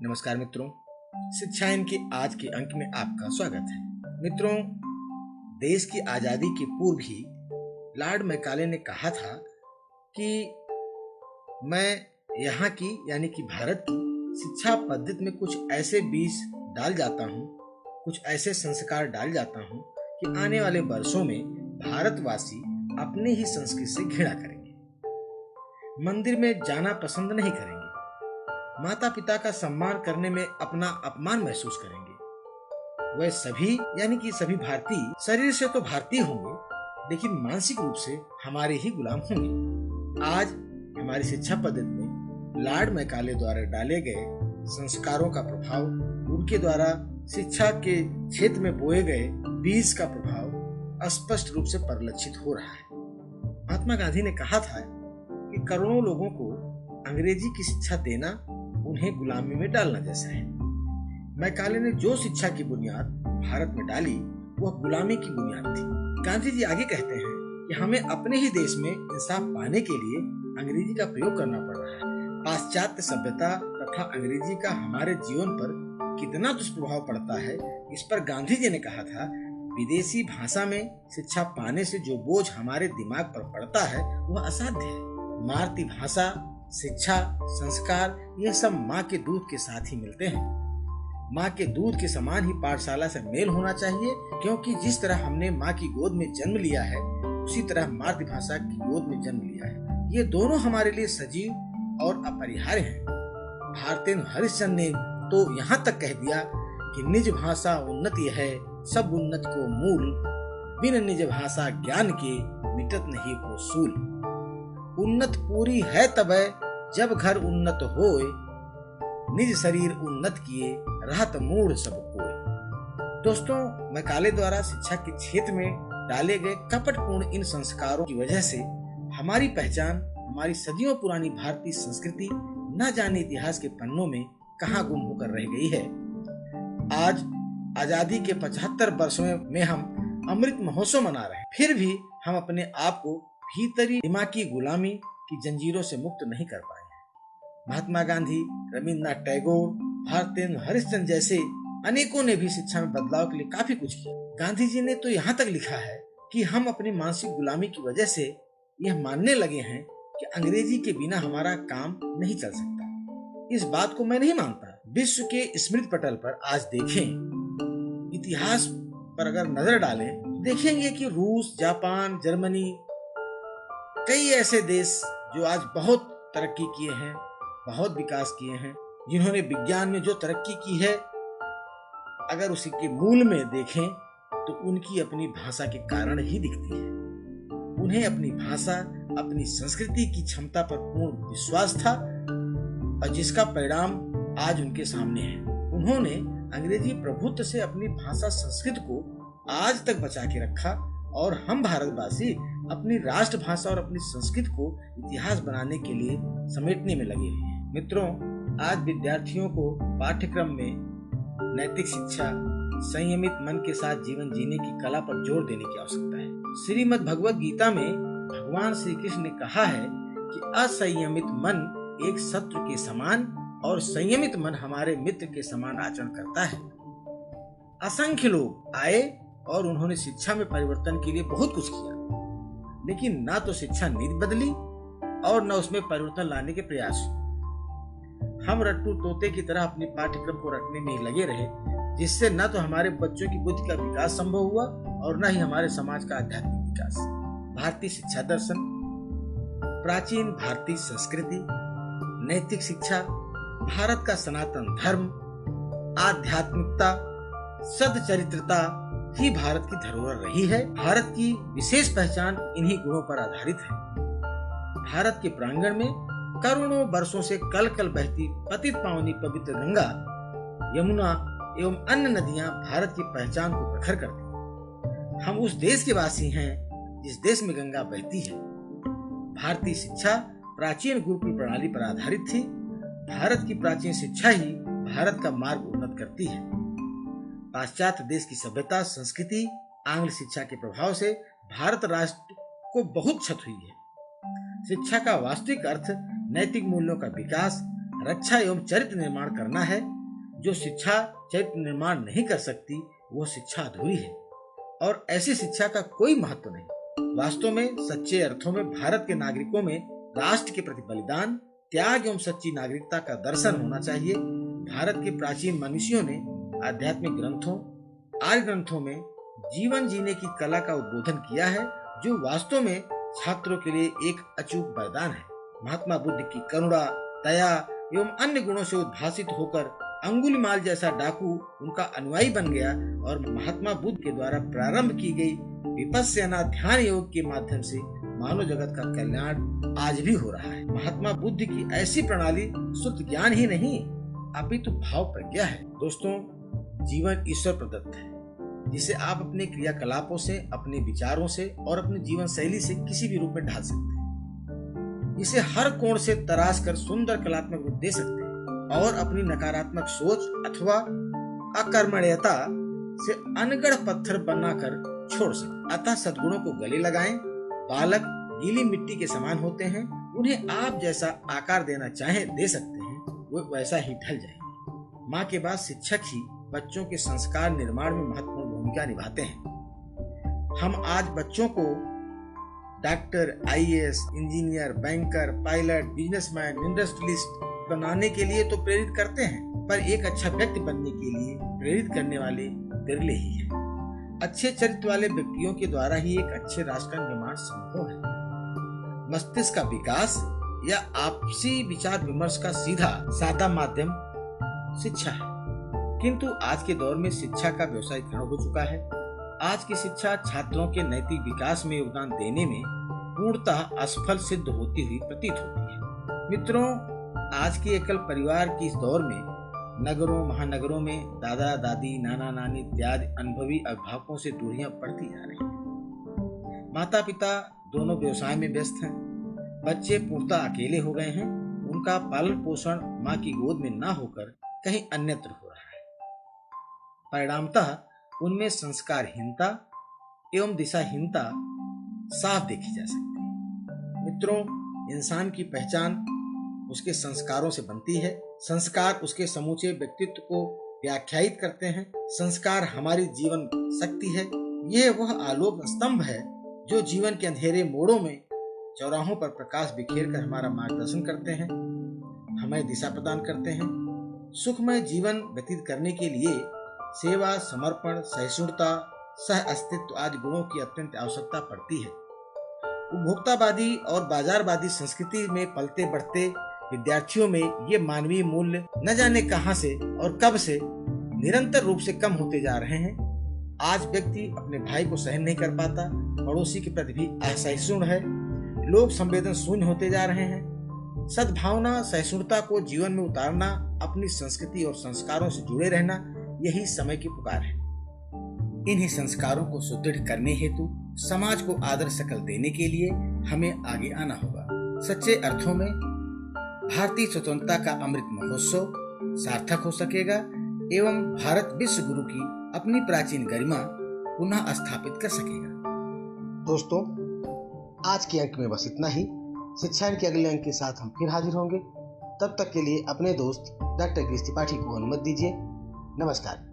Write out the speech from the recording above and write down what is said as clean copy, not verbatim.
नमस्कार मित्रों, शिक्षा इन के आज के अंक में आपका स्वागत है। मित्रों, देश की आज़ादी के पूर्व ही लॉर्ड मैकाले ने कहा था कि मैं यहाँ की यानी कि भारत की शिक्षा पद्धति में कुछ ऐसे बीज डाल जाता हूँ, कुछ ऐसे संस्कार डाल जाता हूँ कि आने वाले वर्षों में भारतवासी अपनी ही संस्कृति से घृणा करेंगे, मंदिर में जाना पसंद नहीं करेंगे, माता पिता का सम्मान करने में अपना अपमान महसूस करेंगे। वह सभी यानी कि सभी भारतीय शरीर से तो भारतीय होंगे, लेकिन मानसिक रूप से हमारे ही गुलाम होंगे। आज हमारी शिक्षा पद्धति में लॉर्ड मैकाले द्वारा डाले गए संस्कारों का प्रभाव, उनके द्वारा शिक्षा के क्षेत्र में बोए गए बीज का प्रभाव स्पष्ट रूप से परिलक्षित हो रहा है। महात्मा गांधी ने कहा था कि करोड़ों लोगों को अंग्रेजी की शिक्षा देना उन्हें गुलामी में डालना जैसा है। मैकाले ने जो शिक्षा की बुनियाद भारत में डाली वह गुलामी की बुनियाद थी। गांधी जी आगे कहते हैं कि हमें अपने ही देश में इंसाफ पाने के लिए अंग्रेजी का प्रयोग करना पड़ रहा है। पाश्चात्य सभ्यता तथा अंग्रेजी का हमारे जीवन पर कितना दुष्प्रभाव पड़ता है, इस पर गांधी जी ने कहा था, विदेशी भाषा में शिक्षा पाने से जो बोझ हमारे दिमाग पर पड़ता है वह असाध्य है। मातृभाषा, शिक्षा, संस्कार यह सब माँ के दूध के साथ ही मिलते हैं। माँ के दूध के समान ही पाठशाला से मेल होना चाहिए, क्योंकि जिस तरह हमने माँ की गोद में जन्म लिया है उसी तरह मातृभाषा की गोद में जन्म लिया है। ये दोनों हमारे लिए सजीव और अपरिहार्य हैं। भारतेंदु हरिश्चंद्र ने तो यहाँ तक कह दिया कि निज भाषा उन्नति है, सब उन्नत को मूल, बिन निज भाषा ज्ञान के मिटत नहीं को सूल। उन्नत पूरी है तबै जब घर उन्नत होए, निज शरीर उन्नत किए रहत मूढ़ सब कोय। दोस्तों, मैकाले द्वारा शिक्षा के क्षेत्र में डाले गए कपटपूर्ण इन संस्कारों की वजह से हमारी पहचान, हमारी सदियों पुरानी भारतीय संस्कृति न जाने इतिहास के पन्नों में कहां गुम होकर रह गई है। आज आजादी के 75 वर्षों में हम अमृत महोत्सव मना रहे हैं, फिर भी हम अपने आप को भीतरी दिमागी गुलामी की जंजीरों से मुक्त नहीं कर पाए हैं। महात्मा गांधी, रविन्द्रनाथ टैगोर, भारतेंदु हरिश्चंद्र जैसे अनेकों ने भी शिक्षा में बदलाव के लिए काफी कुछ किया। गांधी जी ने तो यहाँ तक लिखा है कि हम अपनी मानसिक गुलामी की वजह से यह मानने लगे हैं कि अंग्रेजी के बिना हमारा काम नहीं चल सकता। इस बात को मैं नहीं मानता। विश्व के स्मृति पटल पर आज देखें, इतिहास पर अगर नजर डालें, देखेंगे कि रूस, जापान, जर्मनी, कई ऐसे देश जो आज बहुत तरक्की किए हैं, बहुत विकास किए हैं, जिन्होंने विज्ञान में जो तरक्की की है, अगर उसी के मूल में देखें तो उनकी अपनी भाषा के कारण ही दिखती है। उन्हें अपनी भाषा, अपनी संस्कृति की क्षमता पर पूर्ण विश्वास था और जिसका परिणाम आज उनके सामने है। उन्होंने अंग्रेजी प्रभुत्व से अपनी भाषा संस्कृति को आज तक बचा के रखा और हम भारतवासी अपनी राष्ट्रभाषा और अपनी संस्कृति को इतिहास बनाने के लिए समेटने में लगे हुए हैं। मित्रों, आज विद्यार्थियों को पाठ्यक्रम में नैतिक शिक्षा, संयमित मन के साथ जीवन जीने की कला पर जोर देने की आवश्यकता है। श्रीमद् भगवद गीता में भगवान श्री कृष्ण ने कहा है कि असंयमित मन एक शत्रु के समान और संयमित मन हमारे मित्र के समान आचरण करता है। असंख्य लोग आए और उन्होंने शिक्षा में परिवर्तन के लिए बहुत कुछ किया, लेकिन ना तो शिक्षा नीति बदली और न उसमें परिवर्तन लाने के प्रयास। हम रट्टू तोते की तरह अपने पाठ्यक्रम को रटने में ही लगे रहे, जिससे न तो हमारे बच्चों की बुद्धि का विकास संभव हुआ और न ही हमारे समाज का आध्यात्मिक विकास। भारतीय शिक्षा दर्शन, प्राचीन भारतीय संस्कृति, नैतिक शिक्षा, भारत का सनातन धर्म, आध्यात्मिकता, सदचरित्रता ही भारत की धरोहर रही है। भारत की विशेष पहचान इन्हीं गुणों पर आधारित है। भारत के प्रांगण में करोड़ों वर्षों से कल कल बहती पतित पावनी पवित्र गंगा, यमुना एवं अन्य नदियां भारत की पहचान को प्रखर करती हैं। हम उस देश के वासी हैं जिस देश में गंगा बहती है। भारतीय शिक्षा प्राचीन गुरुकुल प्रणाली पर आधारित थी। भारत की प्राचीन शिक्षा ही भारत का मार्ग उन्नत करती है। पाश्चात्य देश की सभ्यता, संस्कृति, आंग्ल शिक्षा के प्रभाव से भारत राष्ट्र को बहुत क्षति हुई है। शिक्षा का वास्तविक अर्थ नैतिक मूल्यों का विकास, रक्षा एवं चरित्र निर्माण करना है। जो शिक्षा चरित्र निर्माण नहीं कर सकती वो शिक्षा अधूरी है और ऐसी शिक्षा का कोई महत्व नहीं। वास्तव में सच्चे अर्थों में भारत के नागरिकों में राष्ट्र के प्रति बलिदान, त्याग एवं सच्ची नागरिकता का दर्शन होना चाहिए। भारत के प्राचीन मनीषियों ने आध्यात्मिक ग्रंथों, आर्य ग्रंथों में जीवन जीने की कला का उद्बोधन किया है, जो वास्तव में छात्रों के लिए एक अचूक वरदान है। महात्मा बुद्ध की करुणा, दया एवं अन्य गुणों से उद्भासित होकर अंगुलीमाल जैसा डाकू उनका अनुयायी बन गया और महात्मा बुद्ध के द्वारा प्रारंभ की गई विपश्यना ध्यान योग के माध्यम से मानव जगत का कल्याण आज भी हो रहा है। महात्मा बुद्ध की ऐसी प्रणाली शुद्ध ज्ञान ही नहीं अपितु भाव प्रज्ञा है। दोस्तों, जीवन ईश्वर प्रदत्त है, जिसे आप अपने क्रियाकलापों से, अपने विचारों से और अपनी जीवन शैली से किसी भी रूप में ढाल सकते हैं। इसे हर कोण से तराश कर सुंदर कलात्मक रूप दे सकते हैं और अपनी नकारात्मक सोच अथवा अकर्मण्यता से अनगढ़ पत्थर बनाकर छोड़ सकते। अतः सद्गुणों को गले लगाएं। बालक गीली मिट्टी के समान होते हैं, उन्हें आप जैसा आकार देना चाहें दे सकते हैं, वो वैसा ही ढल जाएंगे। माँ के बाद शिक्षक ही बच्चों के संस्कार निर्माण में महत्वपूर्ण भूमिका निभाते हैं। हम आज बच्चों को doctor, IAS, engineer, banker, pilot, businessman, industrialist बनाने के लिए तो प्रेरित करते हैं, पर एक अच्छा व्यक्ति बनने के लिए प्रेरित करने वाले विरले ही हैं। अच्छे चरित्र वाले व्यक्तियों के द्वारा ही एक अच्छे राष्ट्र का निर्माण संभव है। मस्तिष्क का विकास या आपसी विचार विमर्श का सीधा सादा माध्यम शिक्षा है, किंतु आज के दौर में शिक्षा का व्यवसायीकरण हो चुका है। आज की शिक्षा छात्रों के नैतिक विकास में योगदान देने में पूर्णतः असफल सिद्ध होती हुई प्रतीत होती है। मित्रों, आज के एकल परिवार की इस दौर में नगरों, महानगरों में दादा दादी, नाना नानी इत्यादि अनुभवी अभिभावकों से दूरियां बढ़ती जा रही हैं। माता पिता दोनों व्यवसाय में व्यस्त हैं, बच्चे पूर्णतः अकेले हो गए हैं, उनका पालन पोषण माँ की गोद में न होकर कहीं अन्यत्र हो रहा है। परिणामतः उनमें संस्कारहीनता एवं दिशाहीनता साफ देखी जा सकती है। मित्रों, इंसान की पहचान उसके संस्कारों से बनती है। संस्कार उसके समूचे व्यक्तित्व को व्याख्यायित करते हैं। संस्कार हमारी जीवन शक्ति है। यह वह आलोक स्तंभ है जो जीवन के अंधेरे मोड़ों में, चौराहों पर प्रकाश बिखेर कर हमारा मार्गदर्शन करते हैं, हमें दिशा प्रदान करते हैं। सुखमय जीवन व्यतीत करने के लिए सेवा, समर्पण, सहिष्णुता, सह अस्तित्व आदि गुणों की अत्यंत आवश्यकता पड़ती है। उपभोक्तावादी और बाजारवादी संस्कृति में पलते बढ़ते विद्यार्थियों में ये मानवीय मूल्य न जाने कहां से और कब से निरंतर रूप से कम होते जा रहे हैं। आज व्यक्ति अपने भाई को सहन नहीं कर पाता, पड़ोसी के प्रति भी असहिष्णु है, लोग संवेदन शून्य होते जा रहे हैं। सद्भावना, सहिष्णुता को जीवन में उतारना, अपनी संस्कृति और संस्कारों से जुड़े रहना, यही समय की पुकार है। इन्हीं संस्कारों को सुदृढ़ करने हेतु समाज को आदर शकल देने के लिए हमें आगे आना होगा। सच्चे अर्थों में भारतीय स्वतंत्रता का अमृत महोत्सव सार्थक हो सकेगा एवं भारत विश्व गुरु की अपनी प्राचीन गरिमा पुनः स्थापित कर सकेगा। दोस्तों, आज के अंक में बस इतना ही। शिक्षायन के अगले अंक के साथ हम फिर हाजिर होंगे। तब तक के लिए अपने दोस्त डॉक्टर गिरीश त्रिपाठी को अनुमति दीजिए। नमस्कार।